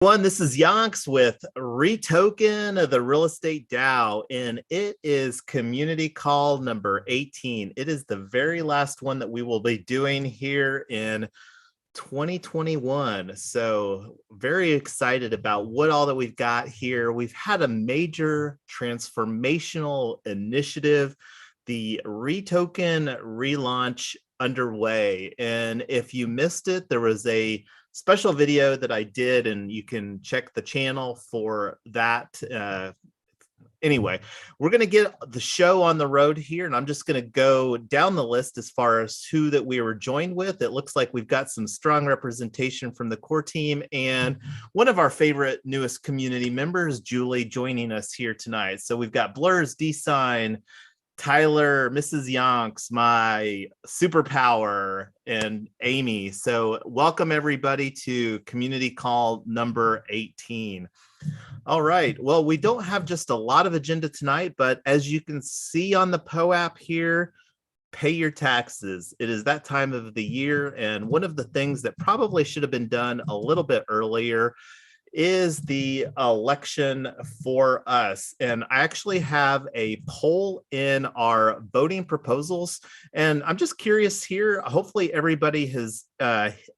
This is Yonks with REtoken, the real estate DAO, and it is community call number 18. It is the very last one that we will be doing here in 2021. So very excited about what all that we've got here. We've had a major transformational initiative, the REtoken relaunch underway. And if you missed it, there was a special video that I did, and you can check the channel for that. Anyway, we're going to get the show on the road here, and I'm just going to go down the list as far as who that we were joined with. It looks like we've got some strong representation from the core team, and one of our favorite newest community members, Julie, joining us here tonight. So we've got Blurs, D-Sign, Tyler, Mrs. Yonks, my superpower, and Amy. So welcome everybody to community call number 18. All right. Well, we don't have just a lot of agenda tonight, but as you can see on the POAP here, pay your taxes. It is that time of the year. And one of the things that probably should have been done a little bit earlier is the election for us. And I actually have a poll in our voting proposals. And I'm just curious here, hopefully everybody has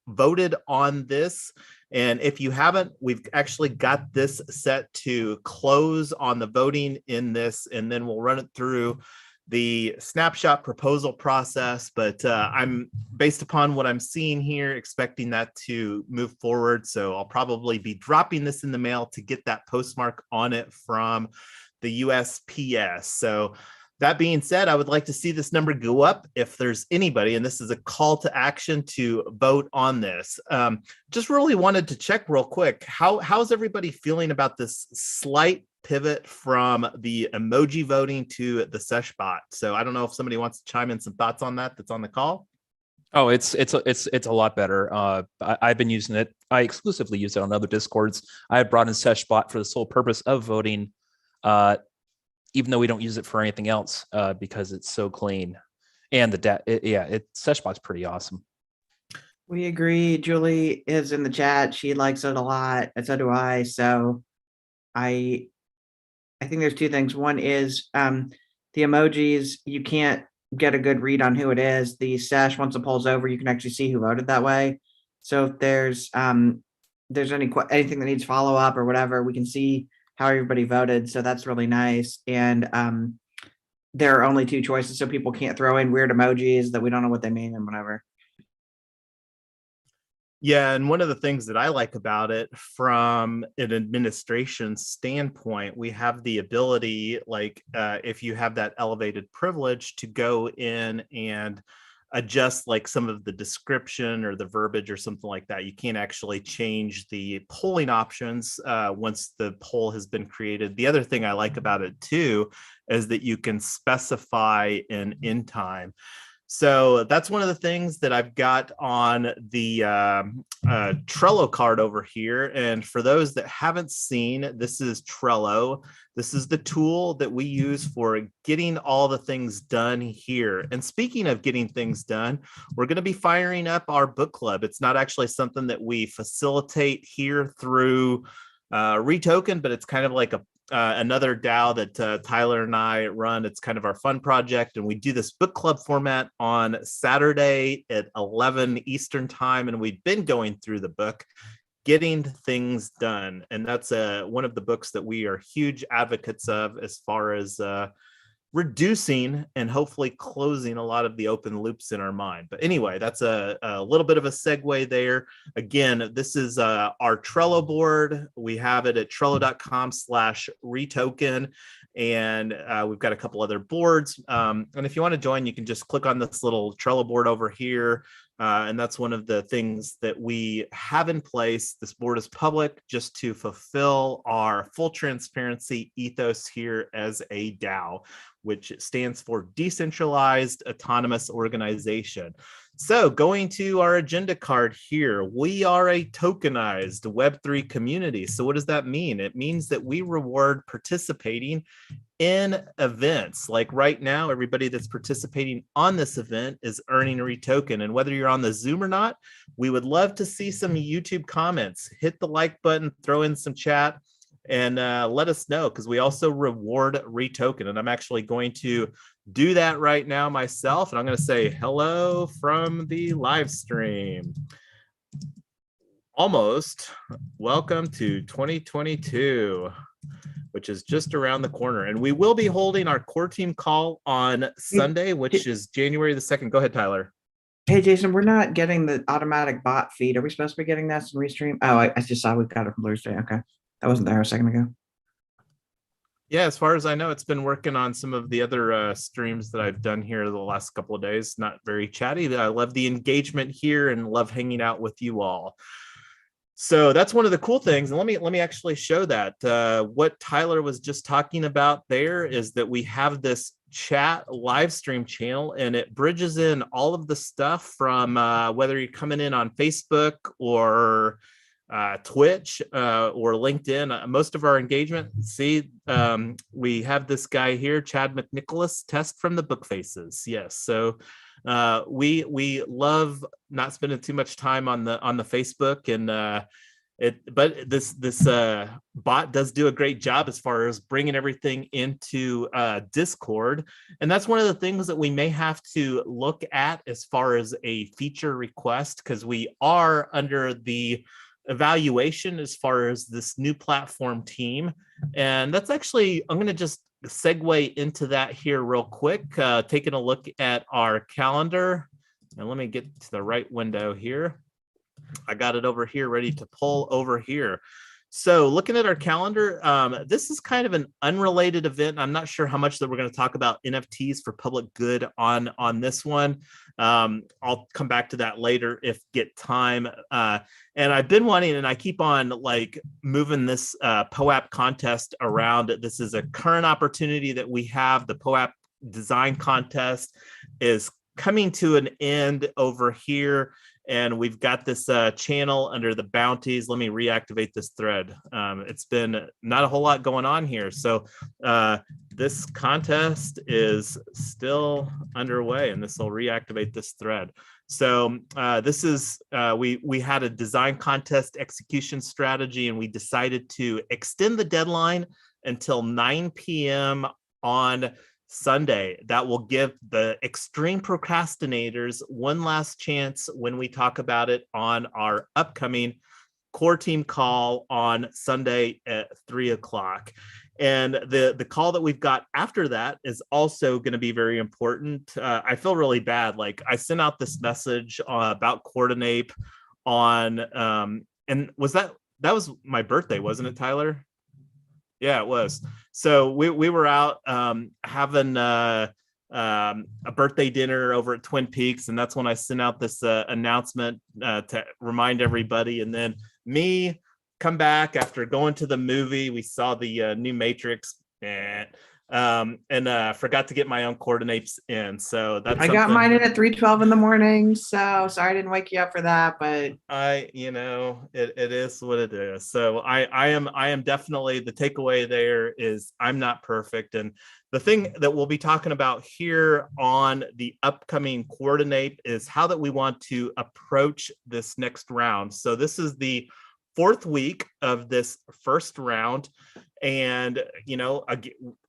voted on this. And if you haven't, we've actually got this set to close on the voting in this, and then we'll run it through the snapshot proposal process. But I'm, based upon what I'm seeing here, expecting that to move forward. So I'll probably be dropping this in the mail to get that postmark on it from the USPS. So that being said, I would like to see this number go up if there's anybody, and this is a call to action to vote on this. Just really wanted to check real quick, how's everybody feeling about this slight pivot from the emoji voting to the sesh bot? So I don't know if somebody wants to chime in some thoughts on that that's on the call. Oh, it's a lot better. I've been using it. I exclusively use it on other Discords. I brought in SeshBot for the sole purpose of voting, even though we don't use it for anything else, because it's so clean. And SeshBot's pretty awesome. We agree. Julie is in the chat. She likes it a lot, and so do I. So I think there's two things. One is the emojis, you can't get a good read on who it is. The sesh, once the poll's over, you can actually see who voted that way. So if there's anything that needs follow up or whatever, we can see how everybody voted. So that's really nice. And there are only two choices, so people can't throw in weird emojis that we don't know what they mean and whatever. Yeah, and one of the things that I like about it from an administration standpoint, we have the ability, like if you have that elevated privilege, to go in and adjust like some of the description or the verbiage or something like that. You can't actually change the polling options once the poll has been created. The other thing I like about it too is that you can specify an end time. So that's one of the things that I've got on the Trello card over here. And for those that haven't seen, this is Trello. This is the tool that we use for getting all the things done here. And speaking of getting things done, we're going to be firing up our book club. It's not actually something that we facilitate here through REtoken, but it's kind of like another DAO that Tyler and I run. It's kind of our fun project, and we do this book club format on Saturday at 11 Eastern time, and we've been going through the book, Getting Things Done, and that's one of the books that we are huge advocates of as far as reducing and hopefully closing a lot of the open loops in our mind. But anyway, that's a little bit of a segue there. Again, this is our Trello board. We have it at trello.com/REtoken. And we've got a couple other boards. And if you want to join, you can just click on this little Trello board over here. And that's one of the things that we have in place. This board is public just to fulfill our full transparency ethos here as a DAO, which stands for Decentralized Autonomous Organization. So going to our agenda card here, we are a tokenized Web3 community. So what does that mean? It means that we reward participating in events. Like right now, everybody that's participating on this event is earning a REtoken. And whether you're on the Zoom or not, we would love to see some YouTube comments. Hit the like button, throw in some chat, and let us know, because we also reward REtoken. And I'm actually going to do that right now myself. And I'm going to say hello from the live stream. Almost welcome to 2022, which is just around the corner. And we will be holding our core team call on Sunday, which is January the 2nd. Go ahead, Tyler. Hey, Jason, we're not getting the automatic bot feed. Are we supposed to be getting that in Restream? Oh, I just saw we got it from Thursday. Okay. That wasn't there a second ago. Yeah, as far as I know, it's been working on some of the other streams that I've done here the last couple of days. Not very chatty. I love the engagement here and love hanging out with you all. So that's one of the cool things. And let me actually show that. What Tyler was just talking about there is that we have this chat live stream channel, and it bridges in all of the stuff from whether you're coming in on Facebook or Twitch or LinkedIn. Most of our engagement, see, we have this guy here, Chad McNicholas, test from the book faces. Yes, so we love not spending too much time on the Facebook, and but this bot does do a great job as far as bringing everything into Discord. And that's one of the things that we may have to look at as far as a feature request, because we are under the evaluation as far as this new platform team. And that's actually, I'm going to just segue into that here real quick, taking a look at our calendar. And let me get to the right window here. I got it over here ready to pull over here. So looking at our calendar, this is kind of an unrelated event. I'm not sure how much that we're going to talk about NFTs for public good on this one. I'll come back to that later if get time. And I've been wanting, and I keep on like moving this POAP contest around. This is a current opportunity that we have. The POAP design contest is coming to an end over here. And we've got this channel under the bounties. Let me reactivate this thread. It's been not a whole lot going on here. So this contest is still underway, and this will reactivate this thread. So this is, we had a design contest execution strategy, and we decided to extend the deadline until 9 p.m. on Sunday. That will give the extreme procrastinators one last chance when we talk about it on our upcoming core team call on Sunday at 3 o'clock. And the call that we've got after that is also going to be very important. I feel really bad. Like I sent out this message about Coordinape on, and that was my birthday, wasn't it, Tyler? Yeah, it was. So we were out having a birthday dinner over at Twin Peaks, and that's when I sent out this announcement to remind everybody. And then me come back after going to the movie. We saw the new Matrix, and forgot to get my own coordinates in. So that's I got mine in at 3:12 in the morning. So sorry I didn't wake you up for that, but it is what it is. So I am definitely, the takeaway there is I'm not perfect. And the thing that we'll be talking about here on the upcoming Coordinate is how that we want to approach this next round. So this is the 4th week of this first round. And,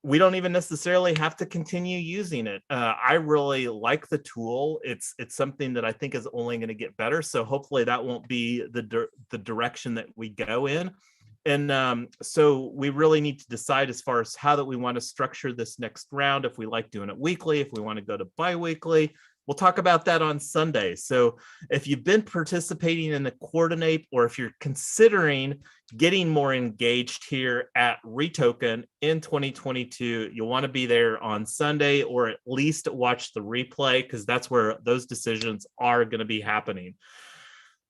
we don't even necessarily have to continue using it. I really like the tool. It's something that I think is only going to get better. So hopefully that won't be the direction that we go in. And so we really need to decide as far as how that we want to structure this next round. If we like doing it weekly, if we want to go to bi-weekly. We'll talk about that on Sunday. So if you've been participating in the Coordinate, or if you're considering getting more engaged here at REtoken in 2022, you'll want to be there on Sunday, or at least watch the replay, because that's where those decisions are going to be happening.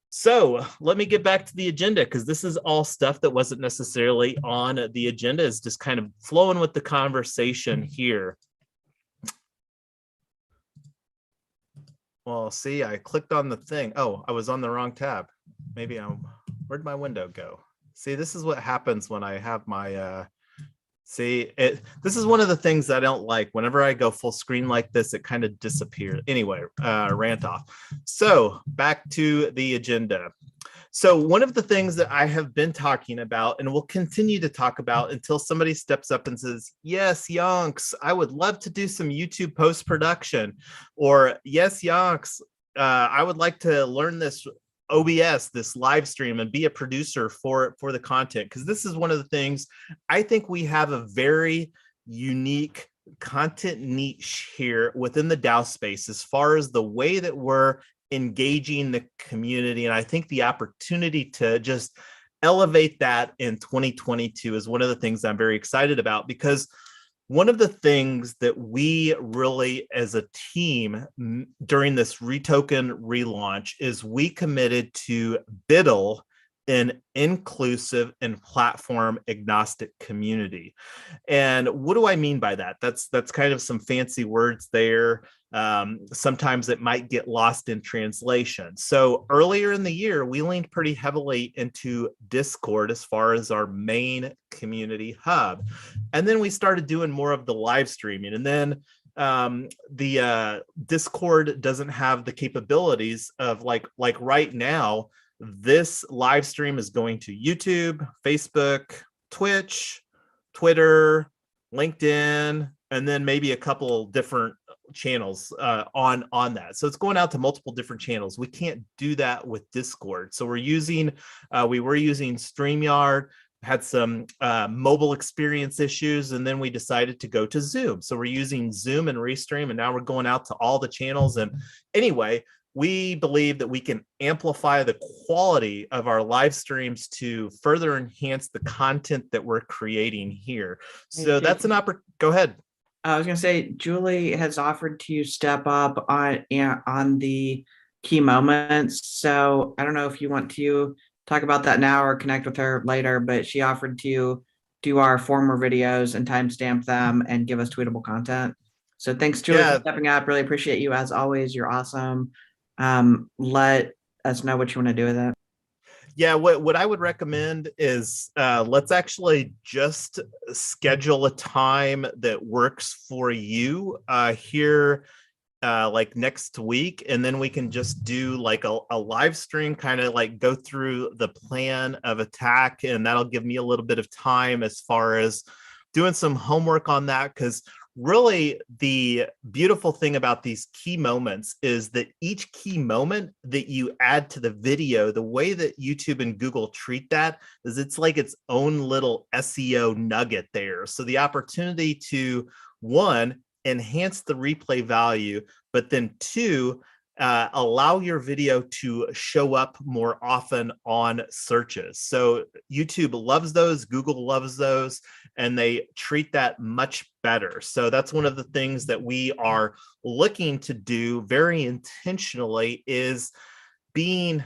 So let me get back to the agenda, because this is all stuff that wasn't necessarily on the agenda. It's just kind of flowing with the conversation here. Well, see, I clicked on the thing. Oh, I was on the wrong tab. Maybe where'd my window go? See, this is what happens when I have my, this is one of the things I don't like. Whenever I go full screen like this, it kind of disappears. Anyway, rant off. So back to the agenda. So one of the things that I have been talking about and will continue to talk about until somebody steps up and says, yes, Yonks, I would love to do some YouTube post-production, or yes, Yonks, I would like to learn this OBS, this live stream, and be a producer for the content. Because this is one of the things I think we have a very unique content niche here within the DAO space as far as the way that we're engaging the community. And I think the opportunity to just elevate that in 2022 is one of the things I'm very excited about, because one of the things that we really as a team during this REtoken relaunch is we committed to BIDL, an inclusive and platform agnostic community. And what do I mean by that? That's kind of some fancy words there. Sometimes it might get lost in translation. So earlier in the year, we leaned pretty heavily into Discord as far as our main community hub. And then we started doing more of the live streaming. And then the Discord doesn't have the capabilities of like right now, this live stream is going to YouTube, Facebook, Twitch, Twitter, LinkedIn, and then maybe a couple different channels on that. So it's going out to multiple different channels. We can't do that with Discord. So we were using StreamYard, had some mobile experience issues, and then we decided to go to Zoom. So we're using Zoom and Restream, and now we're going out to all the channels. And anyway, we believe that we can amplify the quality of our live streams to further enhance the content that we're creating here. So that's an opportunity. Go ahead. I was going to say, Julie has offered to step up on the key moments. So I don't know if you want to talk about that now or connect with her later, but she offered to do our former videos and timestamp them and give us tweetable content. So thanks, Julie, for stepping up. Really appreciate you as always. You're awesome. Let us know what you want to do with it. Yeah, what I would recommend is let's actually just schedule a time that works for you here like next week, and then we can just do like a live stream, kind of like go through the plan of attack, and that'll give me a little bit of time as far as doing some homework on that. Because really the beautiful thing about these key moments is that each key moment that you add to the video, the way that YouTube and Google treat that is it's like its own little SEO nugget there. So the opportunity to, one, enhance the replay value, but then two, allow your video to show up more often on searches. So YouTube loves those, Google loves those, and they treat that much better. So that's one of the things that we are looking to do very intentionally, is being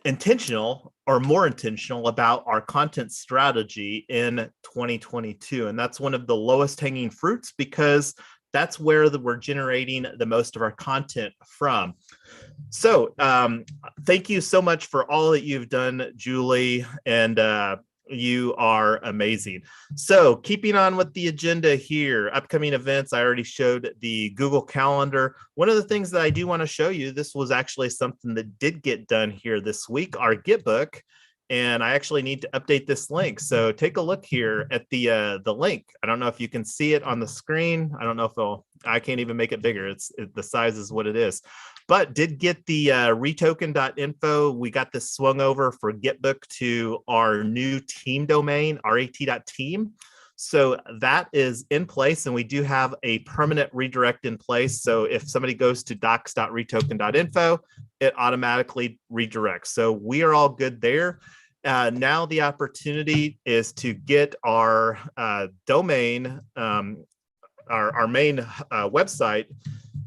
intentional or more intentional about our content strategy in 2022. And that's one of the lowest hanging fruits, because that's where we're generating the most of our content from. So thank you so much for all that you've done, Julie, and you are amazing. So keeping on with the agenda here, upcoming events, I already showed the Google Calendar. One of the things that I do want to show you, this was actually something that did get done here this week, our Gitbook. And I actually need to update this link. So take a look here at the link. I don't know if you can see it on the screen. I don't know if I can't even make it bigger. The size is what it is. But did get the retoken.info. We got this swung over for Gitbook to our new team domain, ret.team. So that is in place, and we do have a permanent redirect in place. So if somebody goes to docs.retoken.info, it automatically redirects. So we are all good there. Now the opportunity is to get our domain, our main website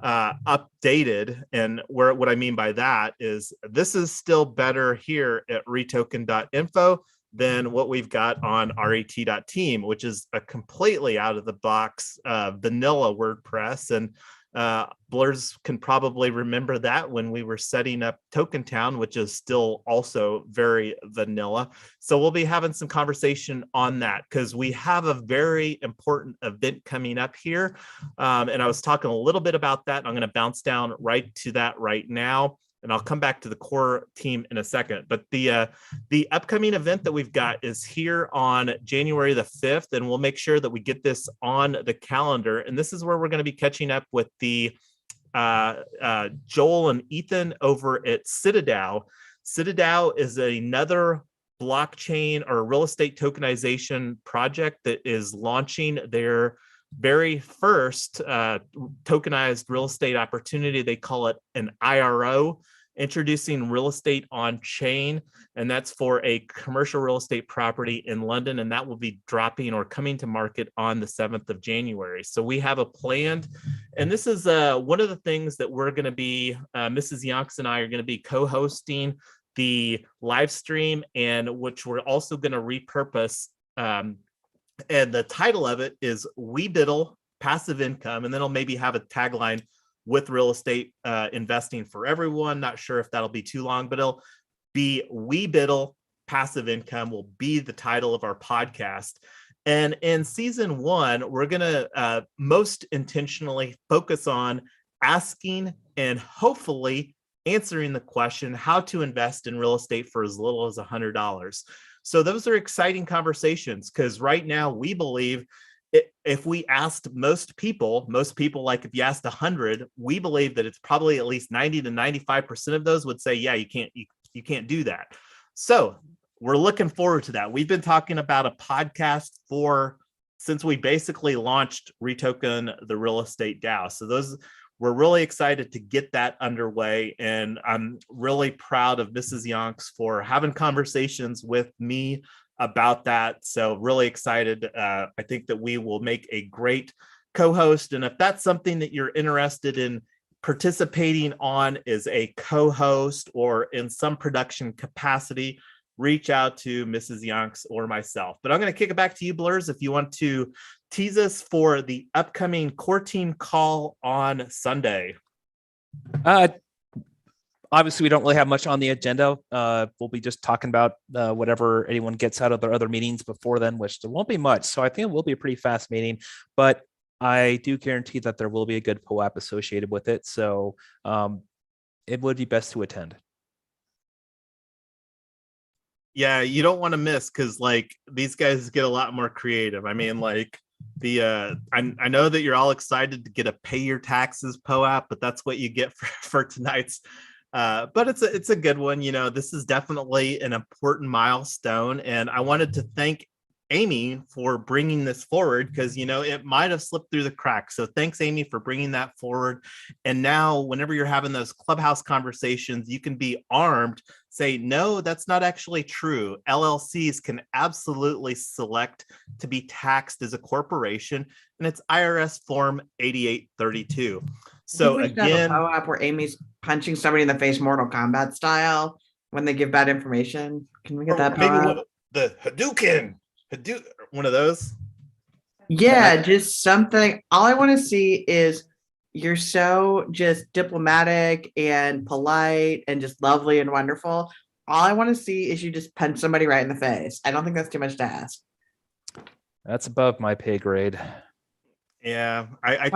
updated. And what I mean by that is this is still better here at retoken.info than what we've got on ret.team, which is a completely out of the box vanilla WordPress. And Blurs can probably remember that when we were setting up Token Town, which is still also very vanilla. So we'll be having some conversation on that because we have a very important event coming up here. And I was talking a little bit about that. I'm going to bounce down right to that right now. And I'll come back to the core team in a second. But the upcoming event that we've got is here on January the 5th, and we'll make sure that we get this on the calendar. And this is where we're going to be catching up with the Joel and Ethan over at Citadel. Citadel is another blockchain or real estate tokenization project that is launching their very first tokenized real estate opportunity. They call it an IRO, introducing real estate on chain, and that's for a commercial real estate property in London, and that will be dropping or coming to market on the 7th of January. So we have a planned, and this is one of the things that we're going to be, Mrs. Yonks and I are going to be co-hosting the live stream, and which we're also going to repurpose. And the title of it is We Biddle Passive Income, and then I'll maybe have a tagline with real estate investing for everyone. Not sure if that'll be too long, but it'll be We Biddle Passive Income will be the title of our podcast. And in season 1, we're going to most intentionally focus on asking and hopefully answering the question how to invest in real estate for as little as $100. So those are exciting conversations because right now we believe if we asked most people, like if you asked 100, we believe that it's probably at least 90 to 95% of those would say, yeah, you can't do that. So we're looking forward to that. We've been talking about a podcast since we basically launched REtoken, the real estate DAO. So we're really excited to get that underway. And I'm really proud of Mrs. Yonks for having conversations with me about that. So really excited. I think that we will make a great co-host. And if that's something that you're interested in participating on as a co-host or in some production capacity, reach out to Mrs. Yonks or myself. But I'm going to kick it back to you, Blurs, if you want to tease us for the upcoming core team call on Sunday. Obviously, we don't really have much on the agenda. We'll be just talking about whatever anyone gets out of their other meetings before then, which there won't be much. So I think it will be a pretty fast meeting, but I do guarantee that there will be a good POAP associated with it. So it would be best to attend. Yeah, you don't want to miss because like these guys get a lot more creative. I mean, like I know that you're all excited to get a pay your taxes POAP, but that's what you get for tonight's. But it's a good one. You know, this is definitely an important milestone, and I wanted to thank Amy for bringing this forward because, you know, it might have slipped through the cracks. So thanks, Amy, for bringing that forward. And now whenever you're having those clubhouse conversations, you can be armed, say, no, that's not actually true. LLCs can absolutely select to be taxed as a corporation, and it's IRS Form 8832. So again, have a POAP where Amy's punching somebody in the face Mortal Kombat style when they give bad information. Can we get that POAP? The Hadouken. One of those. Yeah, just something. All I want to see is you're so just diplomatic and polite and just lovely and wonderful. All I want to see is you just punch somebody right in the face. I don't think that's too much to ask. That's above my pay grade. Yeah, I'm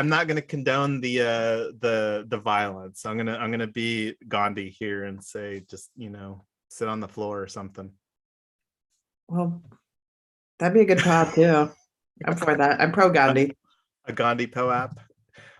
not going to condone the violence. I'm gonna be Gandhi here and say, just, you know, sit on the floor or something. Well, that'd be a good POAP too. I'm for that. I'm pro Gandhi. A Gandhi POAP.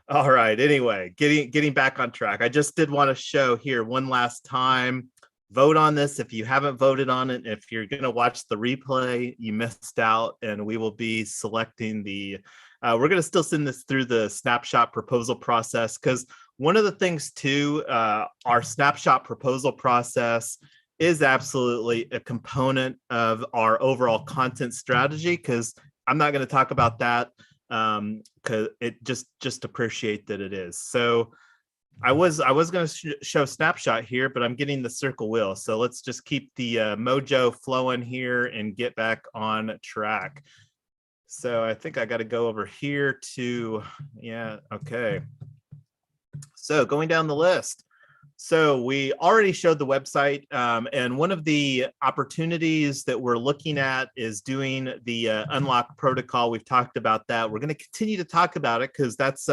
All right. Anyway, getting back on track. I just did want to show here one last time. Vote on this if you haven't voted on it. If you're going to watch the replay, you missed out, and we will be selecting the. We're going to still send this through the snapshot proposal process because one of the things too, our snapshot proposal process is absolutely a component of our overall content strategy, because I'm not going to talk about that because it just appreciate that it is. So I was going to show snapshot here, but I'm getting the circle wheel. So let's just keep the mojo flowing here and get back on track. So I think I got to go over here to, yeah, okay. So going down the list. So we already showed the website, and one of the opportunities that we're looking at is doing the unlock protocol. We've talked about that. We're going to continue to talk about it because that's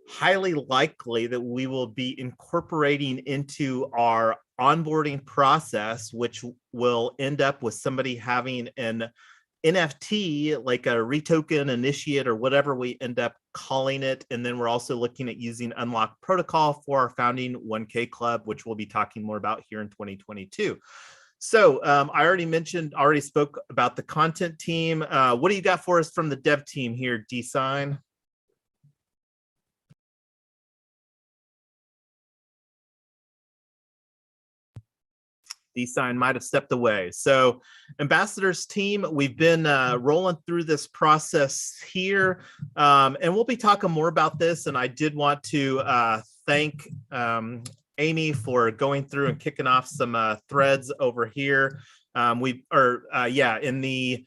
highly likely that we will be incorporating into our onboarding process, which will end up with somebody having an NFT, like a REtoken initiate or whatever we end up calling it. And then we're also looking at using Unlock Protocol for our founding 1K club, which we'll be talking more about here in 2022. So I already spoke about the content team. What do you got for us from the dev team here, Design? Design might have stepped away. So ambassadors team, we've been rolling through this process here, and we'll be talking more about this. And I did want to thank Amy for going through and kicking off some threads over here. In the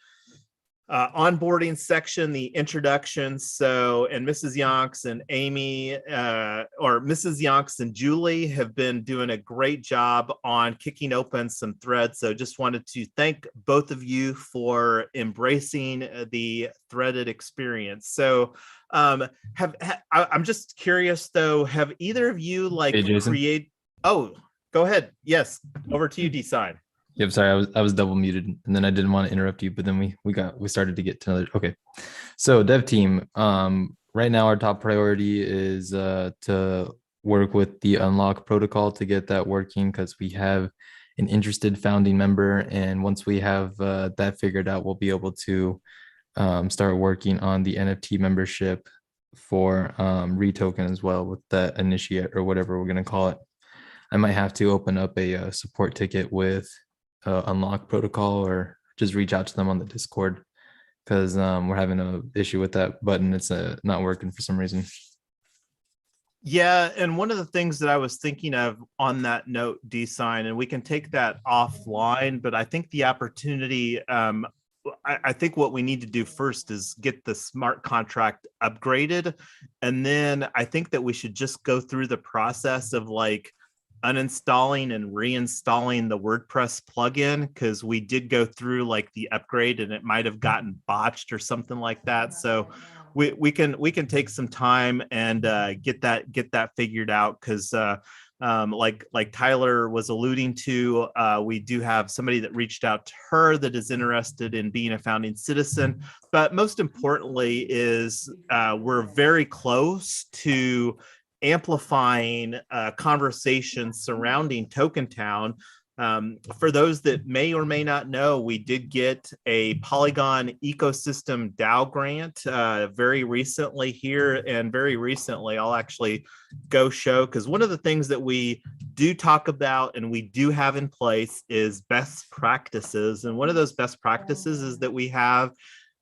onboarding section, the introduction. So, and Mrs. Yonks and Amy, or Mrs. Yonks and Julie have been doing a great job on kicking open some threads. So just wanted to thank both of you for embracing the threaded experience. So I'm just curious though, have either of you create, oh, go ahead. Yes, over to you, D-Sign. Yep, sorry, I was double muted, and then I didn't want to interrupt you, but then we started to get to another. Okay, so dev team, right now our top priority is to work with the unlock protocol to get that working, because we have an interested founding member, and once we have that figured out, we'll be able to start working on the NFT membership for REtoken as well, with that initiate or whatever we're going to call it. I might have to open up a support ticket with unlock protocol, or just reach out to them on the Discord, because we're having an issue with that button. It's not working for some reason. Yeah, and one of the things that I was thinking of on that note, D-Sign, and we can take that offline, but I think the opportunity, I think what we need to do first is get the smart contract upgraded, and then I think that we should just go through the process of like uninstalling and reinstalling the WordPress plugin, because we did go through like the upgrade and it might have gotten botched or something like that. So we can take some time and get that figured out, because like Tyler was alluding to, we do have somebody that reached out to her that is interested in being a founding citizen. But most importantly is we're very close to amplifying conversations surrounding Token Town. For those that may or may not know, we did get a Polygon ecosystem DAO grant very recently here, and very recently I'll actually go show, because one of the things that we do talk about and we do have in place is best practices. And one of those best practices is that we have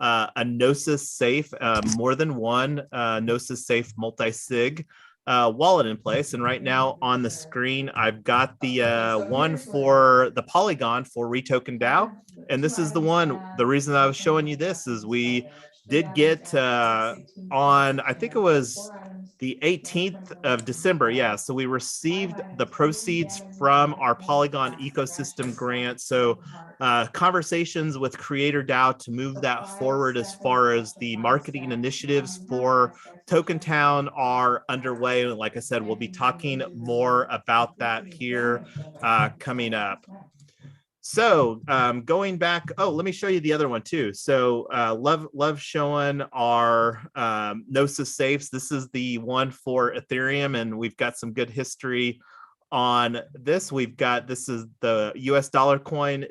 a Gnosis safe, more than one Gnosis safe multi-sig wallet in place. And right now on the screen, I've got the one for the Polygon for REtoken DAO. And this is the one. The reason I was showing you this is we did get on, I think it was the 18th of December. Yeah. So we received the proceeds from our Polygon ecosystem grant. So conversations with Creator DAO to move that forward as far as the marketing initiatives for Token Town are underway. And like I said, we'll be talking more about that here coming up. So going back, oh, let me show you the other one too. So love showing our Gnosis safes. This is the one for Ethereum, and we've got some good history on this. This is the US dollar coin.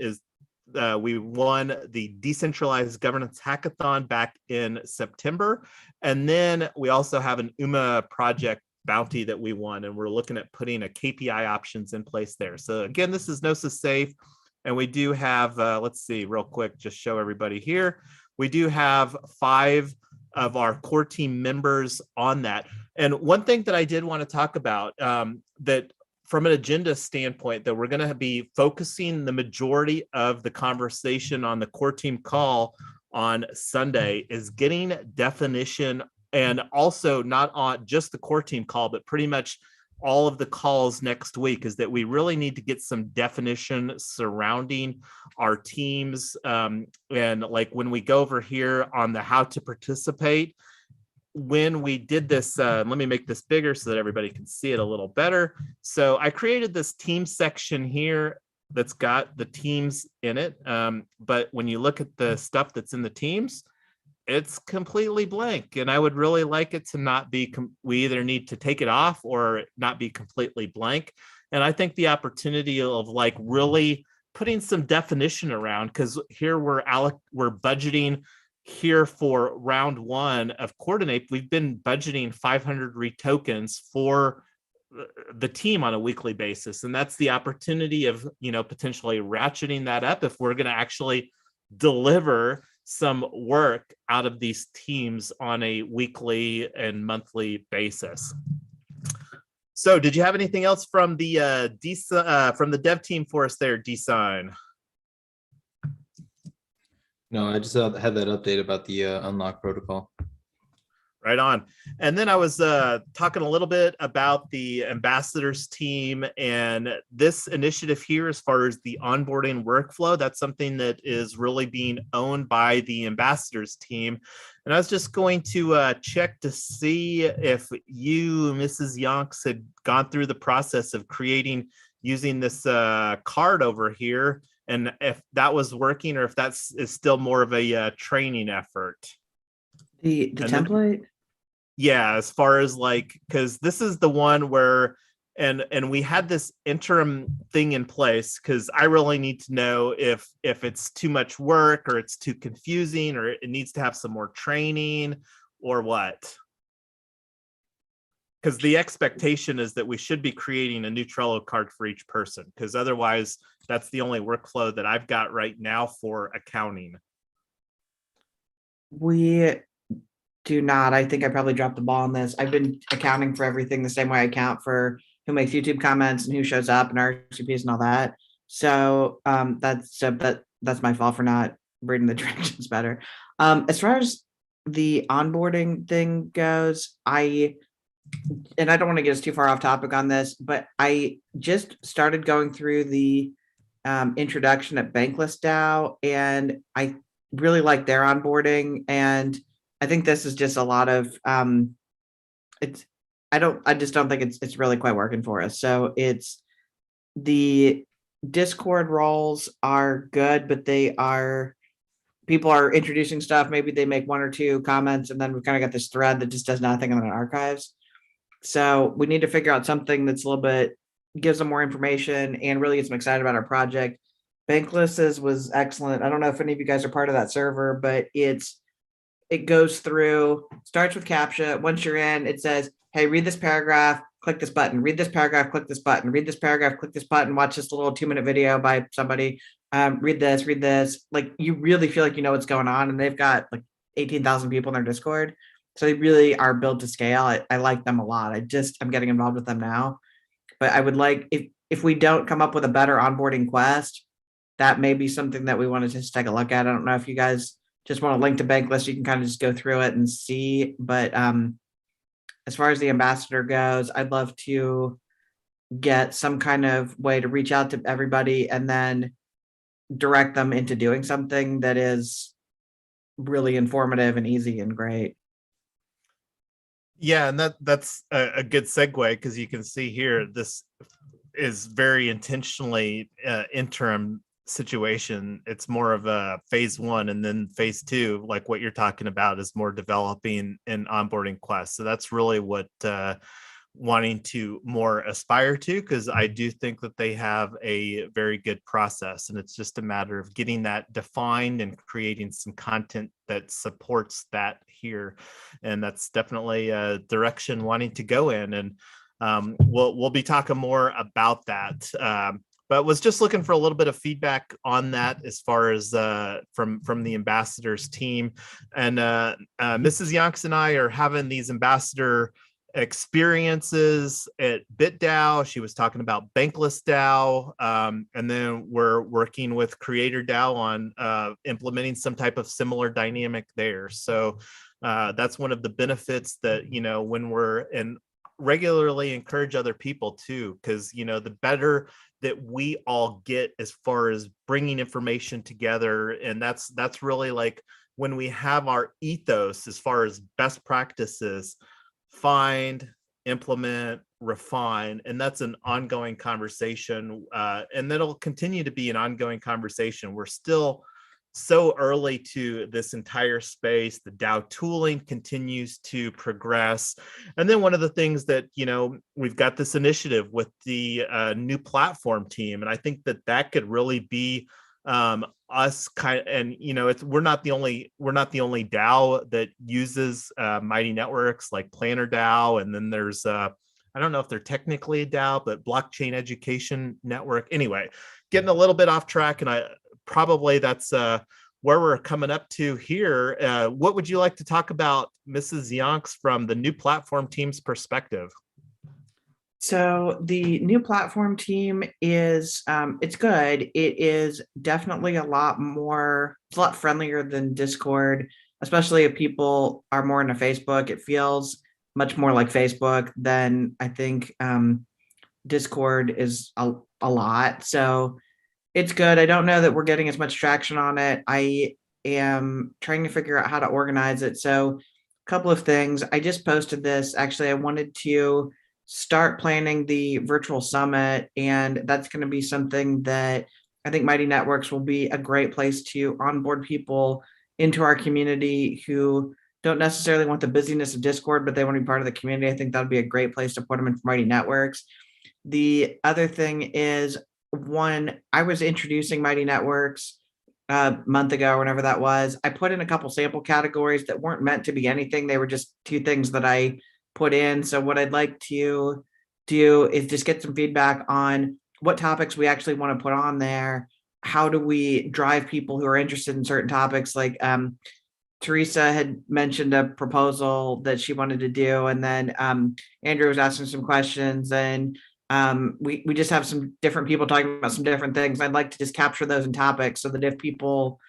We won the Decentralized Governance Hackathon back in September. And then we also have an UMA project bounty that we won, and we're looking at putting a KPI options in place there. So again, this is Gnosis safe. And we do have, let's see real quick, just show everybody here. We do have 5 of our core team members on that. And one thing that I did want to talk about that from an agenda standpoint, that we're going to be focusing the majority of the conversation on the core team call on Sunday is getting definition, and also not on just the core team call, but pretty much all of the calls next week, is that we really need to get some definition surrounding our teams. And like when we go over here on the how to participate, when we did this, let me make this bigger so that everybody can see it a little better. So I created this team section here that's got the teams in it. But when you look at the stuff that's in the teams, it's completely blank. And I would really like it to not be, we either need to take it off or not be completely blank. And I think the opportunity of like really putting some definition around, because here we're budgeting here for round one of Coordinate. We've been budgeting 500 retokens for the team on a weekly basis. And that's the opportunity of, potentially ratcheting that up if we're going to actually deliver some work out of these teams on a weekly and monthly basis. So did you have anything else from the from the dev team for us there, Design? No, I just had that update about the unlock protocol. Right on. And then I was talking a little bit about the ambassadors team and this initiative here as far as the onboarding workflow. That's something that is really being owned by the ambassadors team. And I was just going to check to see if you, Mrs. Yonks, had gone through the process of using this card over here, and if that was working or if is still more of a training effort. The template? Yeah, as far as like, because this is the one where, and we had this interim thing in place, because I really need to know if it's too much work or it's too confusing or it needs to have some more training or what. Because the expectation is that we should be creating a new Trello card for each person, because otherwise that's the only workflow that I've got right now for accounting. We do not. I think I probably dropped the ball on this. I've been accounting for everything the same way I account for who makes YouTube comments and who shows up and RCPs and all that. So that's my fault for not reading the directions better. As far as the onboarding thing goes, I don't want to get us too far off topic on this, but I just started going through the introduction at Bankless DAO, and I really like their onboarding. And I think this is just a lot of I just don't think it's really quite working for us. So it's the Discord roles are good, but people are introducing stuff. Maybe they make one or two comments, and then we've kind of got this thread that just does nothing in the archives. So we need to figure out something that's a little bit, gives them more information and really gets them excited about our project. Bankless was excellent. I don't know if any of you guys are part of that server, but it goes through, starts with CAPTCHA. Once you're in, it says, hey, read this paragraph, click this button, read this paragraph, click this button, read this paragraph, click this button, watch this little 2-minute video by somebody, read this. Like, you really feel like you know what's going on. And they've got like 18,000 people in their Discord. So they really are built to scale. I like them a lot. I'm getting involved with them now. But I would like, if we don't come up with a better onboarding quest, that may be something that we want to just take a look at. I don't know if you guys just want to link to Bankless, you can kind of just go through it and see. But as far as the ambassador goes, I'd love to get some kind of way to reach out to everybody and then direct them into doing something that is really informative and easy and great. Yeah, and that's a good segue, because you can see here, this is very intentionally interim situation. It's more of a phase 1, and then phase 2, like what you're talking about, is more developing an onboarding quest. So that's really what wanting to more aspire to, because I do think that they have a very good process, and it's just a matter of getting that defined and creating some content that supports that here. And that's definitely a direction wanting to go in, and we'll be talking more about that. But was just looking for a little bit of feedback on that as far as from the ambassadors team. And Mrs. Yonks and I are having these ambassador experiences at BitDAO. She was talking about Bankless DAO. And then we're working with Creator DAO on implementing some type of similar dynamic there. So that's one of the benefits that, you know, when we're and regularly encourage other people too, because, you know, the better that we all get as far as bringing information together. And that's really like when we have our ethos as far as best practices, find, implement, refine, and that's an ongoing conversation, and that'll continue to be an ongoing conversation. We're still so early to this entire space. The DAO tooling continues to progress. And then one of the things that, you know, we've got this initiative with the new platform team, and I think that that could really be us kind of, and you know, we're not the only DAO that uses Mighty Networks, like Planner DAO, and then there's I don't know if they're technically a DAO, but Blockchain Education Network. Anyway, getting a little bit off track, and that's where we're coming up to here. What would you like to talk about, Mrs. Yonks, from the new platform team's perspective? So the new platform team is, it's good. It is definitely it's a lot friendlier than Discord, especially if people are more into Facebook. It feels much more like Facebook than I think Discord is a lot. So it's good. I don't know that we're getting as much traction on it. I am trying to figure out how to organize it. So a couple of things. I just posted this. Actually, I wanted to start planning the virtual summit, and that's going to be something that I think Mighty Networks will be a great place to onboard people into our community who don't necessarily want the busyness of Discord, but they want to be part of the community. I think that'd be a great place to put them in for Mighty Networks. The other thing is, I was introducing Mighty Networks a month ago, or whenever that was. I put in a couple sample categories that weren't meant to be anything. They were just two things that I put in. So what I'd like to do is just get some feedback on what topics we actually want to put on there. How do we drive people who are interested in certain topics? Like Teresa had mentioned a proposal that she wanted to do, and then Andrew was asking some questions, and we just have some different people talking about some different things. I'd like to just capture those in topics so that if people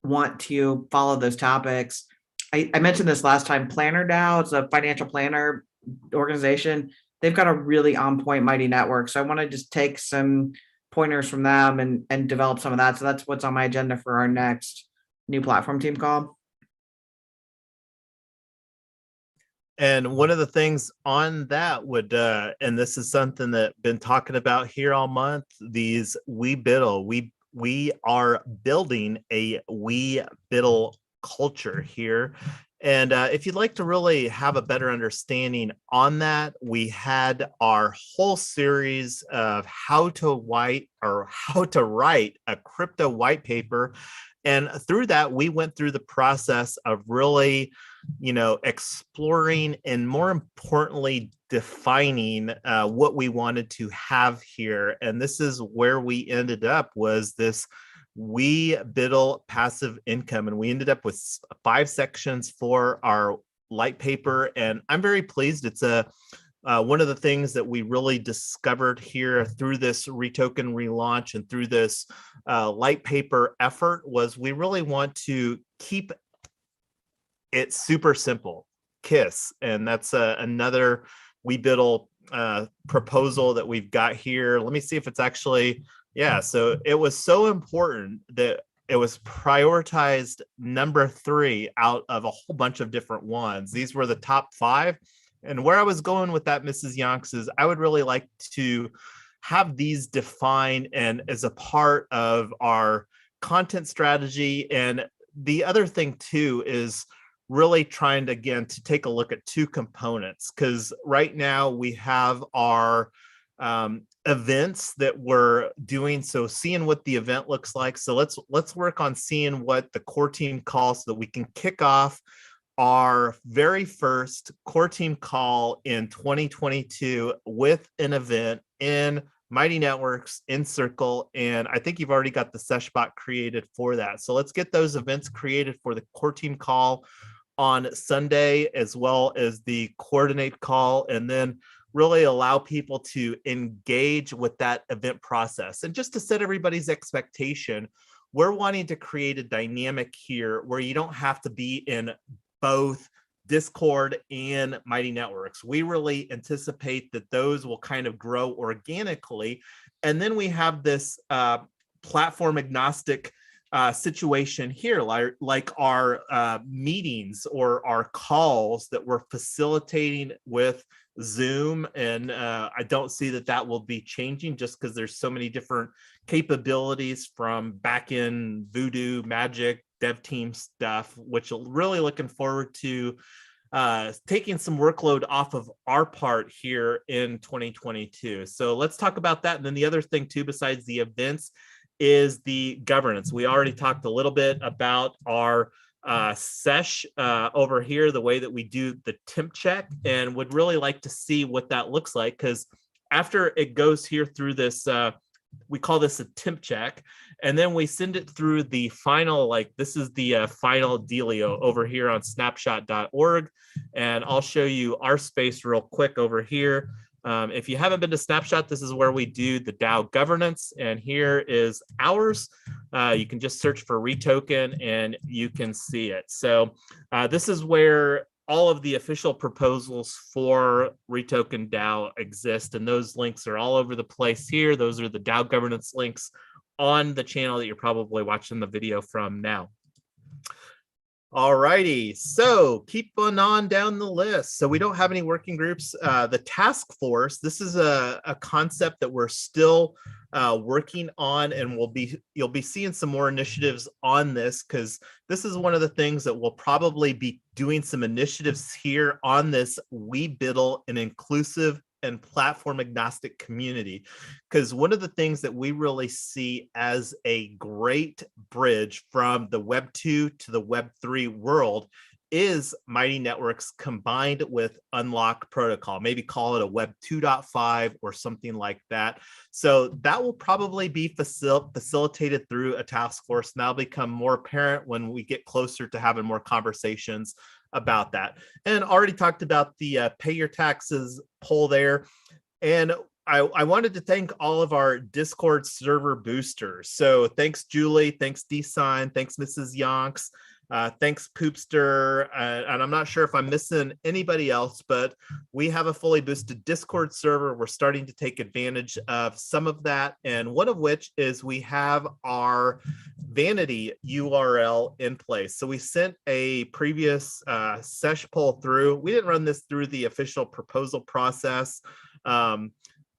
want to follow those topics, I mentioned this last time, Planner DAO, it's a financial planner organization. They've got a really on point Mighty Network. So I want to just take some pointers from them and develop some of that. So that's what's on my agenda for our next new platform team call. And one of the things on that would, and this is something that I've been talking about here all month, these we are building a WeBiddle culture here. And if you'd like to really have a better understanding on that, we had our whole series of how to write a crypto white paper. And through that, we went through the process of really, you know, exploring and more importantly, defining what we wanted to have here. And this is where we ended up, was this WeBiddle passive income. And we ended up with 5 sections for our light paper. And I'm very pleased. It's one of the things that we really discovered here through this REtoken relaunch and through this light paper effort was we really want to keep it super simple, KISS. And that's another WeBiddle proposal that we've got here. Let me see if it's actually, yeah. So it was so important that it was prioritized number 3 out of a whole bunch of different ones. These were the top 5. And where I was going with that, Mrs. Yonks, is I would really like to have these defined and as a part of our content strategy. And the other thing too is really trying to, again, to take a look at 2 components, because right now we have our events that we're doing. So seeing what the event looks like. So let's work on seeing what the core team calls so that we can kick off our very first core team call in 2022 with an event in Mighty Networks in Circle. And I think you've already got the sesh bot created for that. So let's get those events created for the core team call on Sunday, as well as the coordinate call, and then really allow people to engage with that event process. And just to set everybody's expectation, we're wanting to create a dynamic here where you don't have to be in both Discord and Mighty Networks. We really anticipate that those will kind of grow organically. And then we have this platform agnostic situation here, like our meetings or our calls that we're facilitating with Zoom. And I don't see that will be changing, just because there's so many different capabilities from back-end Voodoo, Magic, dev team stuff, which really looking forward to taking some workload off of our part here in 2022. So let's talk about that. And then the other thing too, besides the events, is the governance. We already talked a little bit about our sesh over here, the way that we do the temp check, and would really like to see what that looks like, because after it goes here through this, we call this a temp check, and then we send it through the final, like this is the final dealio over here on snapshot.org. And I'll show you our space real quick over here. If you haven't been to Snapshot, this is where we do the DAO governance, and here is ours. You can just search for REtoken and you can see it. So this is where all of the official proposals for REtoken DAO exist, and those links are all over the place here. Those are the DAO governance links on the channel that you're probably watching the video from now. All righty, so keep on down the list. So we don't have any working groups. The task force, this is a concept that we're still working on, and you'll be seeing some more initiatives on this, because this is one of the things that we'll probably be doing some initiatives here on this WeBiddle, an inclusive and platform agnostic community, because one of the things that we really see as a great bridge from the Web 2 to the Web 3 world is Mighty Networks combined with Unlock Protocol. Maybe call it a Web 2.5 or something like that. So that will probably be facilitated through a task force, and that'll become more apparent when we get closer to having more conversations about that. And already talked about the pay your taxes poll there. And I wanted to thank all of our Discord server boosters. So thanks, Julie. Thanks, D-Sign. Thanks, Mrs. Yonks. Thanks, Poopster. And I'm not sure if I'm missing anybody else, but we have a fully boosted Discord server. We're starting to take advantage of some of that. And one of which is we have our vanity URL in place. So we sent a previous sesh poll through. We didn't run this through the official proposal process.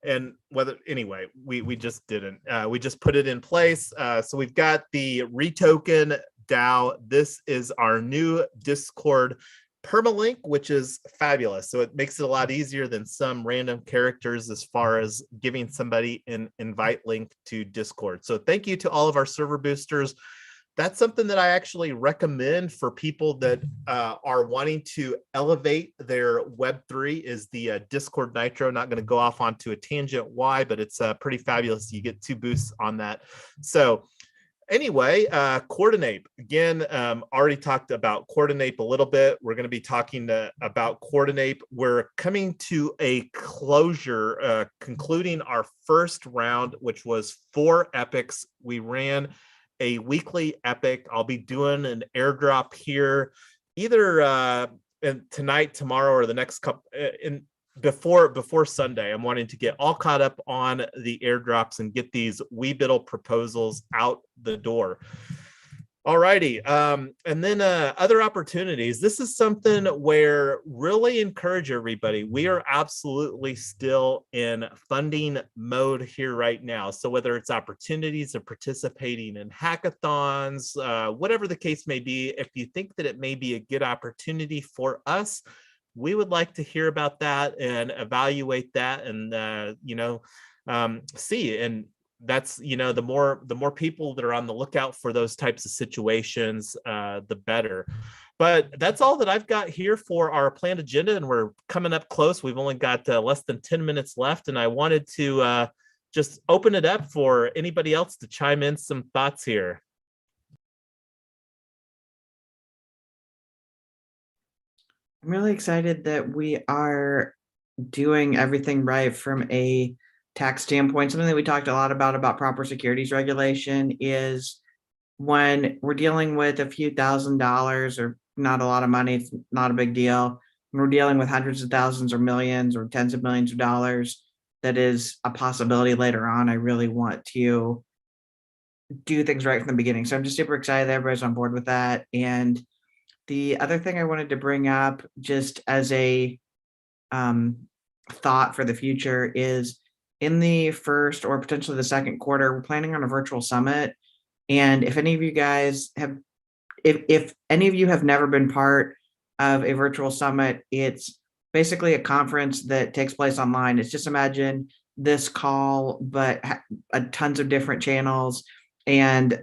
And whether anyway, we just didn't. We just put it in place. So we've got the REtoken DAO. This is our new Discord permalink, which is fabulous. So it makes it a lot easier than some random characters as far as giving somebody an invite link to Discord. So thank you to all of our server boosters. That's something that I actually recommend for people that are wanting to elevate their Web3 is the Discord Nitro. Not going to go off onto a tangent why, but it's pretty fabulous. You get 2 boosts on that. So anyway, Coordinate. Again, already talked about Coordinate a little bit. We're going to be talking about Coordinate. We're coming to a closure, concluding our first round, which was 4 epics. We ran a weekly epic. I'll be doing an airdrop here either tonight, tomorrow, or the next couple before Sunday. I'm wanting to get all caught up on the airdrops and get these WeBiddle proposals out the door. All righty. And then other opportunities. This is something where really encourage everybody. We are absolutely still in funding mode here right now. So whether it's opportunities of participating in hackathons, whatever the case may be, if you think that it may be a good opportunity for us, we would like to hear about that and evaluate that and, see. And that's, the more people that are on the lookout for those types of situations, the better. But that's all that I've got here for our planned agenda, and we're coming up close. We've only got less than 10 minutes left, and I wanted to just open it up for anybody else to chime in some thoughts here. I'm really excited that we are doing everything right from a tax standpoint. Something that we talked a lot about proper securities regulation is when we're dealing with a few $1,000s or not a lot of money, it's not a big deal. When we're dealing with hundreds of thousands or millions or tens of millions of dollars, that is a possibility later on. I really want to do things right from the beginning. So I'm just super excited that everybody's on board with that. And the other thing I wanted to bring up just as a thought for the future is in the first or potentially the second quarter, we're planning on a virtual summit. And if any of you guys have, if any of you have never been part of a virtual summit, it's basically a conference that takes place online. It's just imagine this call, but tons of different channels and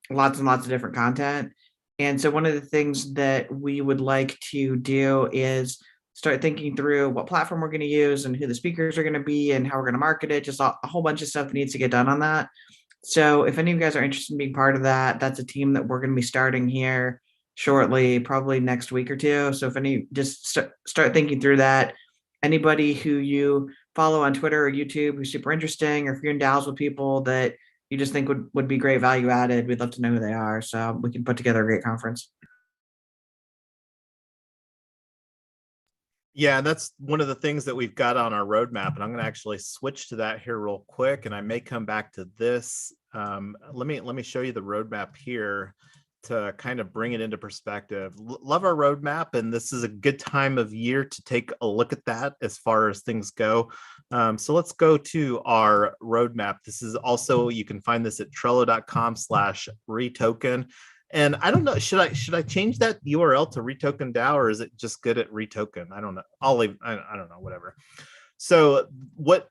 lots of different content. And so one of the things that we would like to do is start thinking through what platform we're going to use and who the speakers are going to be and how we're going to market it, just a whole bunch of stuff that needs to get done on that. So if any of you guys are interested in being part of that, that's a team that we're going to be starting here shortly, probably next week or two. So if any, just start thinking through that. Anybody who you follow on Twitter or YouTube who's super interesting, or if you're in DAOs with people that you just think would be great value added, we'd love to know who they are. So we can put together a great conference. Yeah, that's one of the things that we've got on our roadmap, and I'm going to actually switch to that here real quick, and I may come back to this. Let me show you the roadmap here to kind of bring it into perspective. Love our roadmap, and this is a good time of year to take a look at that as far as things go. So let's go to our roadmap. This is also, you can find this at trello.com/retoken. And I don't know, should I change that URL to REtoken DAO, or is it just good at REtoken? I don't know. I'll leave. I don't know. Whatever. So what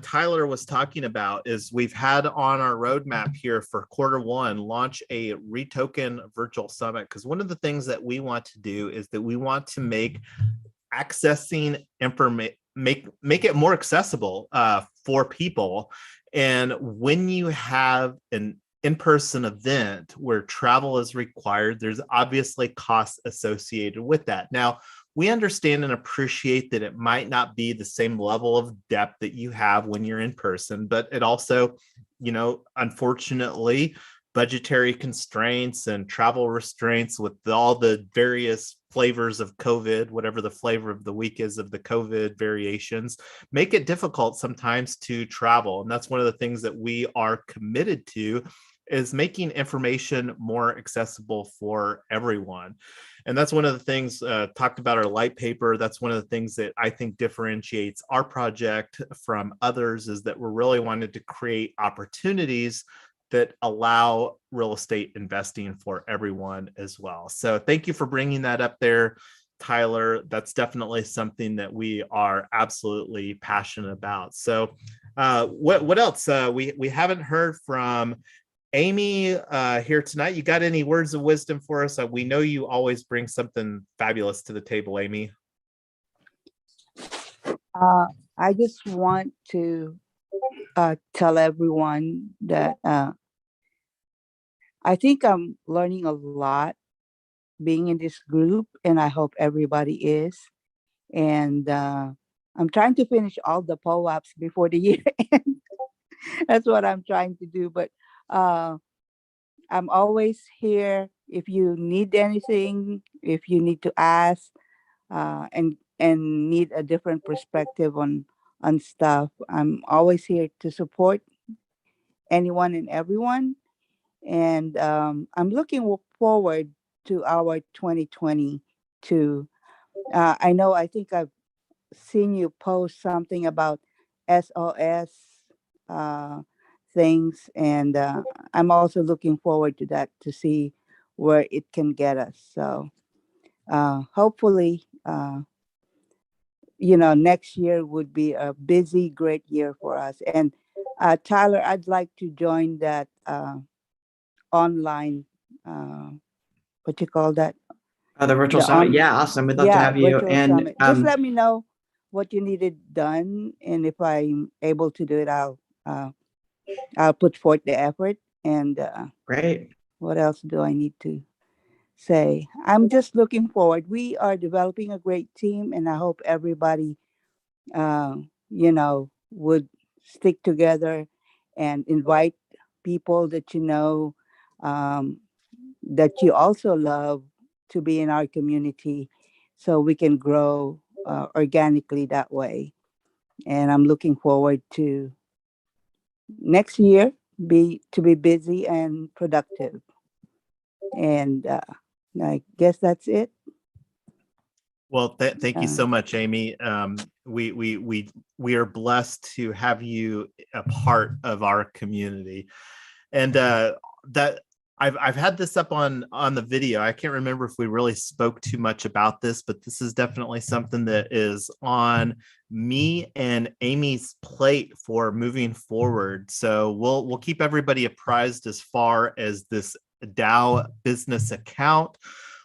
Tyler was talking about is we've had on our roadmap here for Q1 launch a REtoken virtual summit, because one of the things that we want to do is that we want to make accessing information, make it more accessible for people. And when you have an in-person event where travel is required, there's obviously costs associated with that. Now, we understand and appreciate that it might not be the same level of depth that you have when you're in person, but it also, you know, unfortunately, budgetary constraints and travel restraints with all the various flavors of COVID, whatever the flavor of the week is of the COVID variations, make it difficult sometimes to travel. And that's one of the things that we are committed to, is making information more accessible for everyone. And that's one of the things talked about our light paper. That's one of the things that I think differentiates our project from others, is that we're really wanting to create opportunities that allow real estate investing for everyone as well. So thank you for bringing that up there, Tyler. That's definitely something that we are absolutely passionate about. So what else? We haven't heard from Amy here tonight. You got any words of wisdom for us? We know you always bring something fabulous to the table, Amy. I just want to tell everyone that I think I'm learning a lot being in this group, and I hope everybody is. And I'm trying to finish all the POAPs before the year ends. That's what I'm trying to do. But I'm always here if you need anything, if you need to ask, and need a different perspective on stuff. I'm always here to support anyone and everyone. And I'm looking forward to our 2022. I think I've seen you post something about SOS things, and I'm also looking forward to that, to see where it can get us. So hopefully, next year would be a busy, great year for us. And Tyler, I'd like to join that online, what you call that? The virtual summit. Yeah, awesome. We'd love to have you. Virtual And summit. Just let me know what you needed done, and if I'm able to do it, I'll put forth the effort. And great. what else do I need to say? I'm just looking forward. We are developing a great team, and I hope everybody, would stick together and invite people that um, that you also love to be in our community so we can grow organically that way. And I'm looking forward to next year be busy and productive. And I guess that's it. Well, thank you Uh, so much, Amy. We are blessed to have you a part of our community, and that I've had this up on the video. I can't remember if we really spoke too much about this, but this is definitely something that is on me and Amy's plate for moving forward. So we'll keep everybody apprised as far as this DAO business account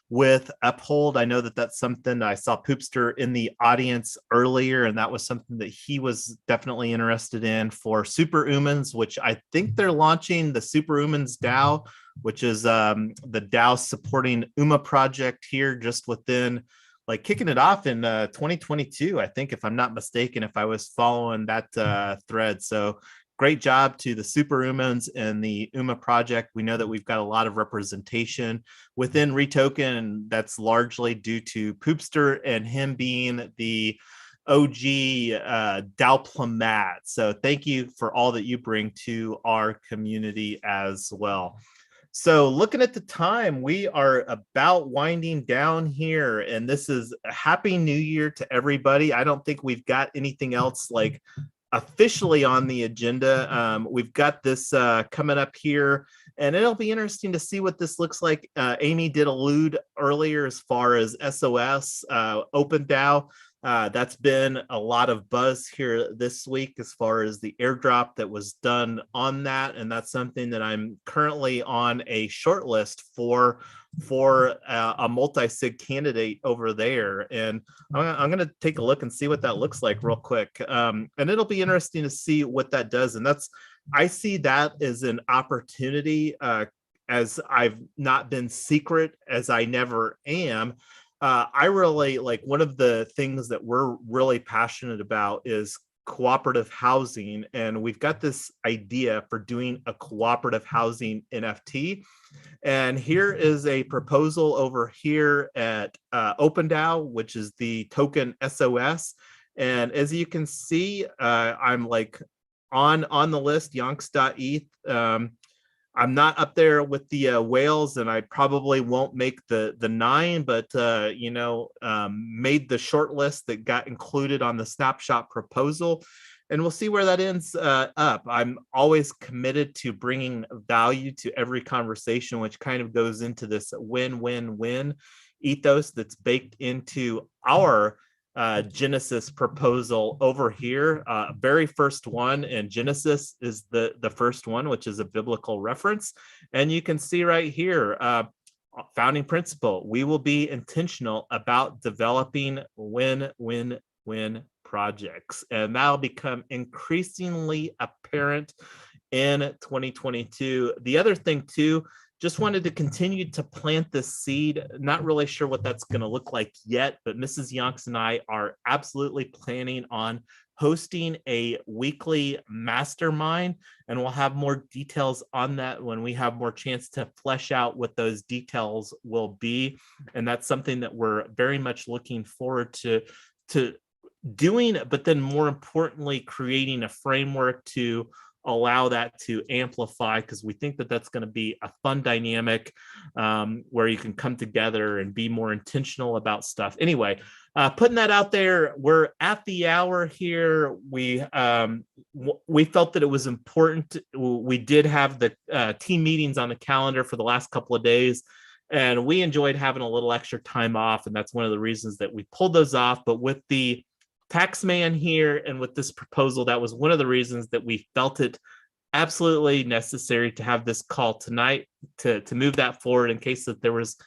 with Uphold. I know that that's something I saw Poopster in the audience earlier, and that was something that he was definitely interested in for Super Umans, which I think they're launching the Super Umans DAO, which is the DAO supporting UMA project here just within, like, kicking it off in 2022, I think, if I'm not mistaken, if I was following that thread. So great job to the Super Umans and the UMA project. We know that we've got a lot of representation within REtoken, and that's largely due to Poopster and him being the OG Diplomat. So thank you for all that you bring to our community as well. So looking at the time, we are about winding down here, and this is a happy new year to everybody. I don't think we've got anything else like officially on the agenda. We've got this coming up here, and it'll be interesting to see what this looks like. Amy did allude earlier as far as SOS, Open DAO. That's been a lot of buzz here this week as far as the airdrop that was done on that, and that's something that I'm currently on a short list for a multi-sig candidate over there, and I'm going to take a look and see what that looks like real quick, and it'll be interesting to see what that does. And I see that as an opportunity, as I've not been secret, as I never am. I really like, one of the things that we're really passionate about is cooperative housing, and we've got this idea for doing a cooperative housing NFT. And here is a proposal over here at OpenDAO, which is the token SOS. And as you can see, I'm like on the list, yonks.eth. I'm not up there with the whales, and I probably won't make the 9, but made the short list that got included on the snapshot proposal, and we'll see where that ends up. I'm always committed to bringing value to every conversation, which kind of goes into this win-win-win ethos that's baked into our Genesis proposal over here. Very first one, and Genesis is the first one, which is a biblical reference. And you can see right here, founding principle: we will be intentional about developing win-win-win projects, and that'll become increasingly apparent in 2022. The other thing too, just wanted to continue to plant this seed. Not really sure what that's going to look like yet, but Mrs. Yonks and I are absolutely planning on hosting a weekly mastermind, and we'll have more details on that when we have more chance to flesh out what those details will be. And that's something that we're very much looking forward to doing, but then more importantly, creating a framework to allow that to amplify, because we think that that's going to be a fun dynamic where you can come together and be more intentional about stuff. Anyway, putting that out there, we're at the hour here. We felt that it was important. We did have the team meetings on the calendar for the last couple of days, and we enjoyed having a little extra time off, and that's one of the reasons that we pulled those off. But with the tax man here and with this proposal, that was one of the reasons that we felt it absolutely necessary to have this call tonight to move that forward in case that there was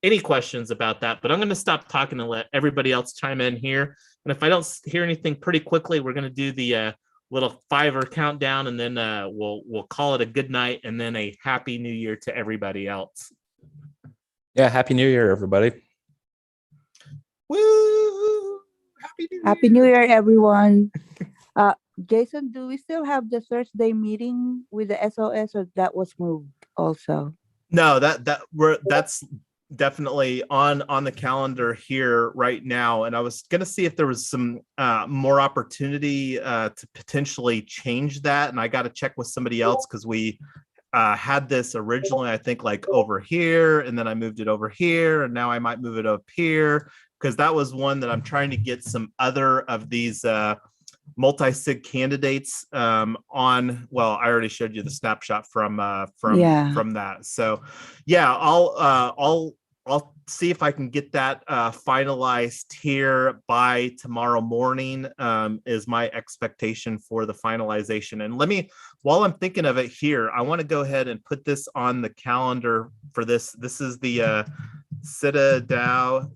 any questions about that. But I'm going to stop talking and let everybody else chime in here. And if I don't hear anything pretty quickly, we're going to do the little 5 countdown, and then we'll call it a good night and then a happy new year to everybody else. Yeah, Happy New Year, everybody. Woo! Happy New Happy Year. New Year, everyone. Jason, do we still have the Thursday meeting with the SOS, or that was moved also? No, that's definitely on the calendar here right now. And I was gonna see if there was some more opportunity to potentially change that. And I got to check with somebody else because we had this originally, I think, like over here, and then I moved it over here, and now I might move it up here because that was one that I'm trying to get some other of these multi-sig candidates on. Well, I already showed you the snapshot from that. So yeah, I'll see if I can get that finalized here by tomorrow morning, is my expectation for the finalization. And let me, while I'm thinking of it here, I want to go ahead and put this on the calendar for this. This is the citadao.io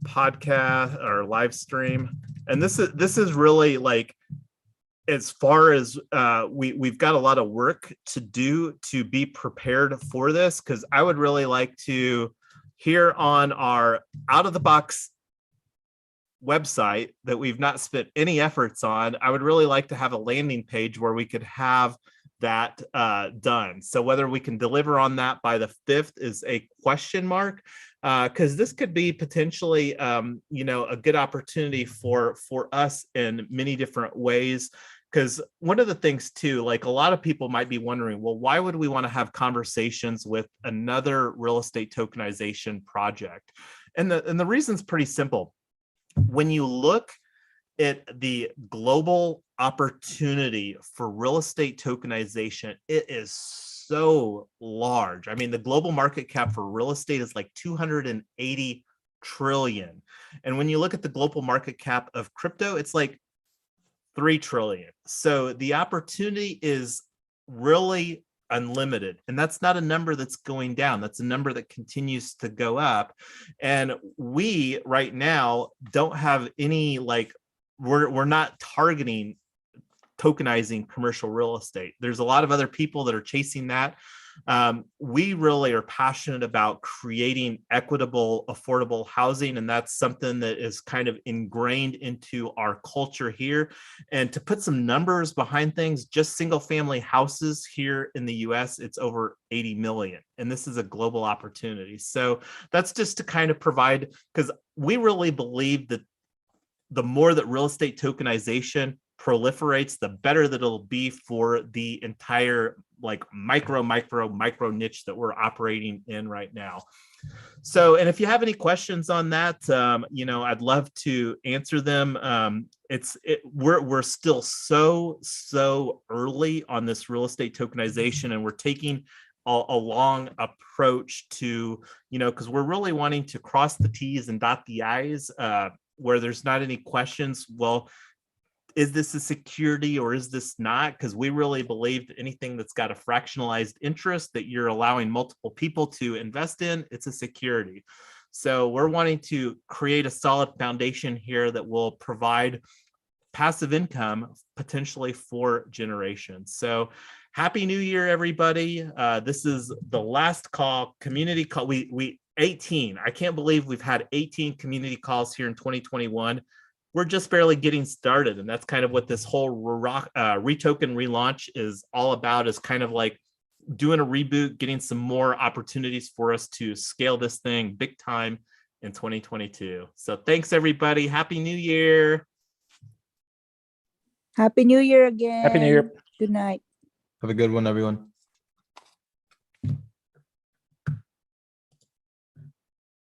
podcast or live stream. And this is really like, as far as we've got a lot of work to do to be prepared for this, because I would really like to, here on our out of the box website that we've not spent any efforts on, I would really like to have a landing page where we could have that done. So whether we can deliver on that by the 5th is a question mark, because this could be potentially a good opportunity for us in many different ways. Because one of the things too, like a lot of people might be wondering, well, why would we want to have conversations with another real estate tokenization project? And the reason's pretty simple. When you look at the global opportunity for real estate tokenization, it is so large. I mean, the global market cap for real estate is like 280 trillion. And when you look at the global market cap of crypto, it's like 3 trillion. So the opportunity is really unlimited. And that's not a number that's going down. That's a number that continues to go up. And we right now don't have any, like, we're not targeting tokenizing commercial real estate. There's a lot of other people that are chasing that. We really are passionate about creating equitable, affordable housing, and that's something that is kind of ingrained into our culture here. And to put some numbers behind things, just single family houses here in the US, it's over 80 million. And this is a global opportunity. So that's just to kind of provide, because we really believe that the more that real estate tokenization proliferates, the better that it'll be for the entire like micro niche that we're operating in right now. So, and if you have any questions on that, I'd love to answer them. We're still so early on this real estate tokenization, and we're taking a long approach to, because we're really wanting to cross the T's and dot the I's, where there's not any questions. Well, is this a security or is this not? Because we really believe that anything that's got a fractionalized interest that you're allowing multiple people to invest in, it's a security. So we're wanting to create a solid foundation here that will provide passive income potentially for generations. So happy New Year, everybody. This is the last call, community call. We 18. I can't believe we've had 18 community calls here in 2021. We're just barely getting started. And that's kind of what this whole REtoken relaunch is all about, is kind of like doing a reboot, getting some more opportunities for us to scale this thing big time in 2022. So thanks, everybody. Happy New Year. Happy New Year again. Happy New Year. Good night. Have a good one, everyone.